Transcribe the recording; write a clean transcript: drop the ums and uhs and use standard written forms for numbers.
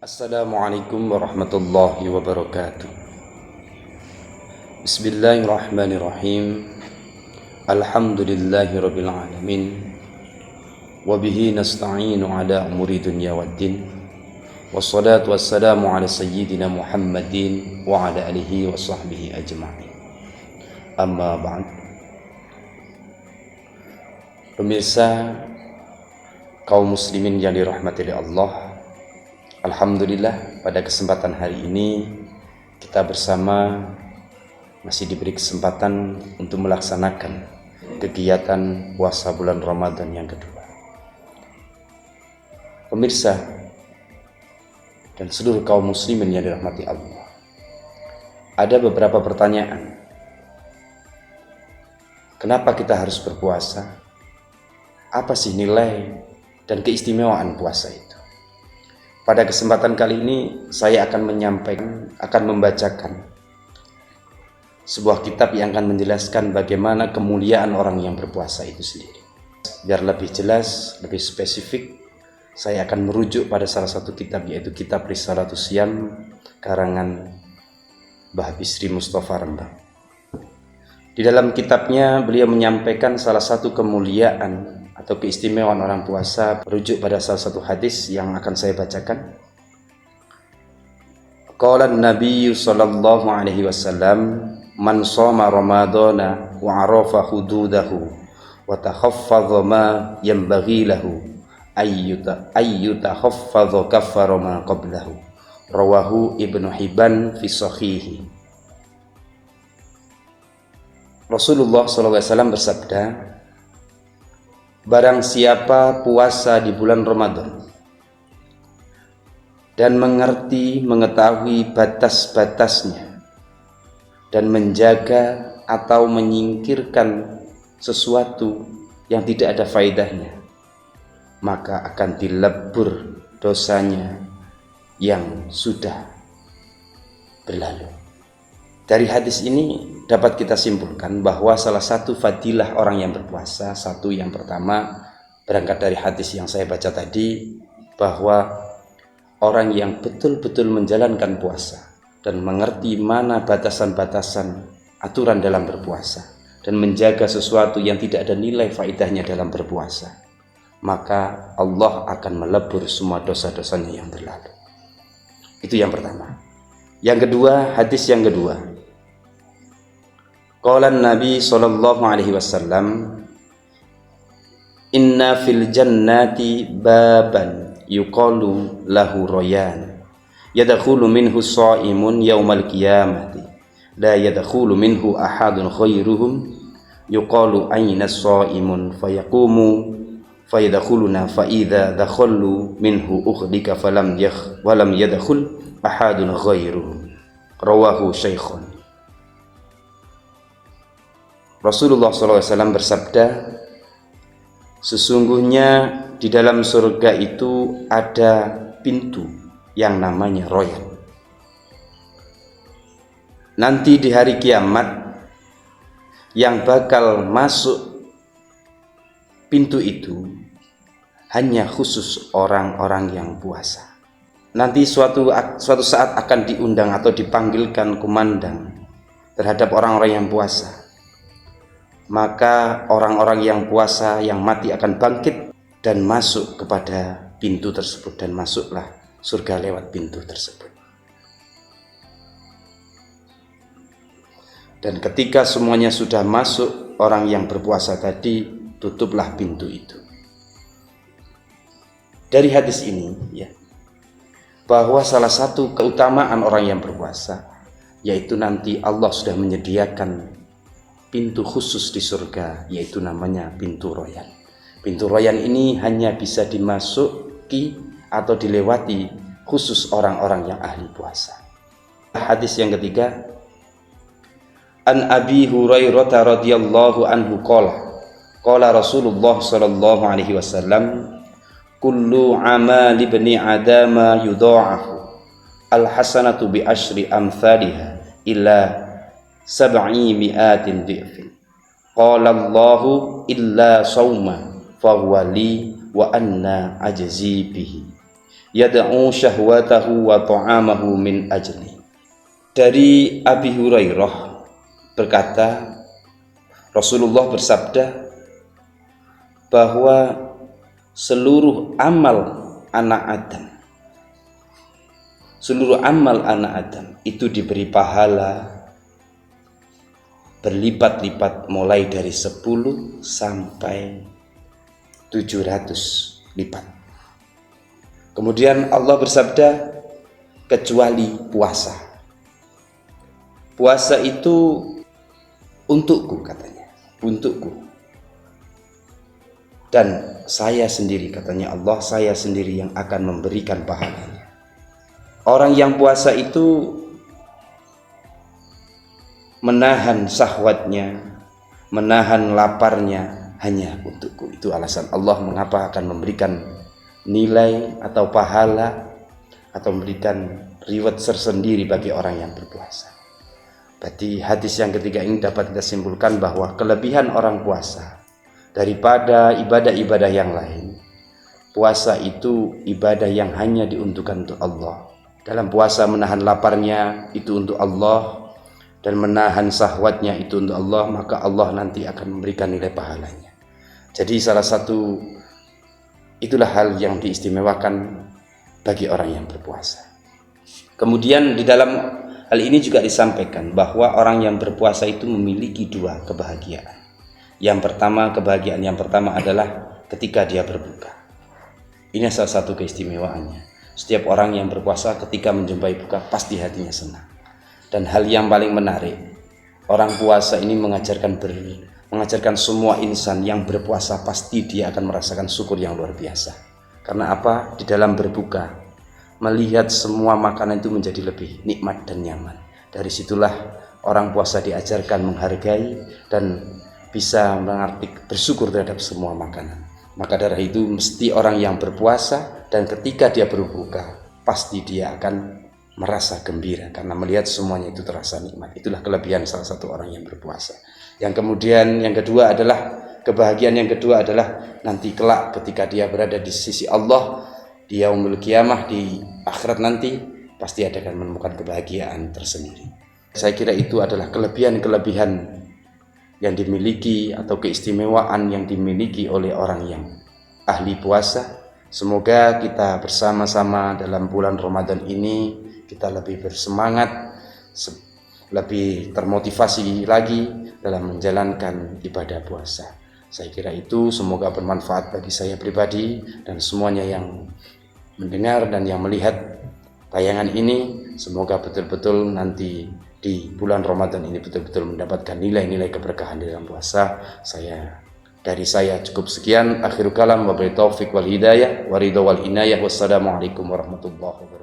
Assalamualaikum warahmatullahi wabarakatuh. Bismillahirrahmanirrahim. Alhamdulillahi rabbil alamin. Wabihi nasta'inu ala umuri dunya waddin. Wassalatu wassalamu ala sayyidina Muhammadin wa ala alihi wa sahbihi ajma'in. Amma ba'd. Pemirsa kaum muslimin yang dirahmati oleh Allah, alhamdulillah pada kesempatan hari ini kita bersama masih diberi kesempatan untuk melaksanakan kegiatan puasa bulan Ramadan yang kedua. Pemirsa dan seluruh kaum muslimin yang dirahmati Allah, ada beberapa pertanyaan. Kenapa kita harus berpuasa? Apa sih nilai dan keistimewaan puasa itu? Pada kesempatan kali ini saya akan membacakan sebuah kitab yang akan menjelaskan bagaimana kemuliaan orang yang berpuasa itu sendiri. Biar lebih jelas, lebih spesifik, saya akan merujuk pada salah satu kitab, yaitu kitab Risalatus Shiyam karangan Mbah Bisri Mustafa Rembang. Di dalam kitabnya beliau menyampaikan salah satu kemuliaan atau keistimewaan orang puasa merujuk pada salah satu hadis yang akan saya bacakan. Qala Nabi sallallahu alaihi wasallam, man shoma ramadhana wa arafa hududahu wa takhaffadha ma yanbaghi lahu ayyuta khaffadha kaffara ma qablahu. Rawahu Ibnu Hibban fi sahihi. Rasulullah SAW bersabda, barang siapa puasa di bulan Ramadan dan mengetahui batas-batasnya dan menjaga atau menyingkirkan sesuatu yang tidak ada faedahnya, maka akan dilebur dosanya yang sudah berlalu. Dari hadis ini dapat kita simpulkan bahwa salah satu fadilah orang yang berpuasa, satu yang pertama berangkat dari hadis yang saya baca tadi, bahwa orang yang betul-betul menjalankan puasa dan mengerti mana batasan-batasan aturan dalam berpuasa dan menjaga sesuatu yang tidak ada nilai faedahnya dalam berpuasa, maka Allah akan melebur semua dosa-dosanya yang berlalu. Itu yang pertama. Yang kedua, hadis yang kedua, qala Nabi sallallahu alaihi wasallam, inna fil jannati baban yuqalu lahu royan yadkhulu minhu shaimun yaumal qiyamati la yadkhulu minhu ahadun khairuhum yuqalu ayna shaimun fayaqumu fayadkhuluna fa idza dakhalu minhu ukhdika walam yadkhul ahadun ghairuhum. Rawahu Syaikhun. Rasulullah SAW bersabda, sesungguhnya di dalam surga itu ada pintu yang namanya royan. Nanti di hari kiamat yang bakal masuk pintu itu hanya khusus orang-orang yang puasa. Nanti suatu saat akan diundang atau dipanggilkan kumandang terhadap orang-orang yang puasa. Maka orang-orang yang puasa yang mati akan bangkit dan masuk kepada pintu tersebut, dan masuklah surga lewat pintu tersebut. Dan ketika semuanya sudah masuk, orang yang berpuasa tadi, tutuplah pintu itu. Dari hadis ini ya, bahwa salah satu keutamaan orang yang berpuasa yaitu nanti Allah sudah menyediakan pintu khusus di surga, yaitu namanya pintu royan. Pintu royan ini hanya bisa dimasuki atau dilewati khusus orang-orang yang ahli puasa. Hadis yang ketiga, an Abi Hurairah radhiyallahu anhu qala Rasulullah sallallahu alaihi wasallam, kullu amal ibni adama yudha'afu al-hasanatu bi asyri amthaliha illa sab'i mi'atin dhi'fin. Qala Allahu illa sawma fa huwa li wa anna ajzi bihi. yad'u syahwatahu wa ta'amahu min ajli. Dari Abi Hurairah berkata, Rasulullah bersabda bahwa seluruh amal anak Adam itu diberi pahala berlipat-lipat mulai dari 10 sampai 700 lipat. Kemudian Allah bersabda, kecuali puasa. Puasa itu untukku, katanya, untukku. Dan saya sendiri, katanya Allah, saya sendiri yang akan memberikan pahalanya. Orang yang puasa itu menahan syahwatnya, menahan laparnya hanya untukku. Itu alasan Allah mengapa akan memberikan nilai atau pahala atau memberikan reward tersendiri bagi orang yang berpuasa. Berarti hadis yang ketiga ini dapat kita simpulkan bahwa kelebihan orang puasa daripada ibadah-ibadah yang lain, puasa itu ibadah yang hanya diuntukkan untuk Allah. Dalam puasa menahan laparnya itu untuk Allah, dan menahan syahwatnya itu untuk Allah, maka Allah nanti akan memberikan nilai pahalanya. Jadi salah satu itulah hal yang diistimewakan bagi orang yang berpuasa. Kemudian di dalam hal ini juga disampaikan bahwa orang yang berpuasa itu memiliki dua kebahagiaan. Kebahagiaan yang pertama adalah ketika dia berbuka. Ini salah satu keistimewaannya. Setiap orang yang berpuasa ketika menjumpai buka pasti hatinya senang. Dan hal yang paling menarik, orang puasa ini mengajarkan semua insan yang berpuasa pasti dia akan merasakan syukur yang luar biasa. Karena apa? Di dalam berbuka, melihat semua makanan itu menjadi lebih nikmat dan nyaman. Dari situlah orang puasa diajarkan menghargai dan bisa mengerti bersyukur terhadap semua makanan. Maka dari itu mesti orang yang berpuasa dan ketika dia berbuka, pasti dia akan merasa gembira karena melihat semuanya itu terasa nikmat. Itulah kelebihan salah satu orang yang berpuasa. Yang kemudian kebahagiaan yang kedua adalah nanti kelak ketika dia berada di sisi Allah di yaumul qiyamah, di akhirat nanti pasti dia akan menemukan kebahagiaan tersendiri. Saya kira itu adalah kelebihan-kelebihan yang dimiliki atau keistimewaan yang dimiliki oleh orang yang ahli puasa. Semoga kita bersama-sama dalam bulan Ramadan ini kita lebih bersemangat, lebih termotivasi lagi dalam menjalankan ibadah puasa. Saya kira itu semoga bermanfaat bagi saya pribadi dan semuanya yang mendengar dan yang melihat tayangan ini. Semoga betul-betul nanti di bulan Ramadan ini betul-betul mendapatkan nilai-nilai keberkahan dalam puasa. Dari saya cukup sekian. Akhirul kalam, wabillahi taufiq wal hidayah, wa ridha wal inayah. Wassalamualaikum warahmatullahi wabarakatuh.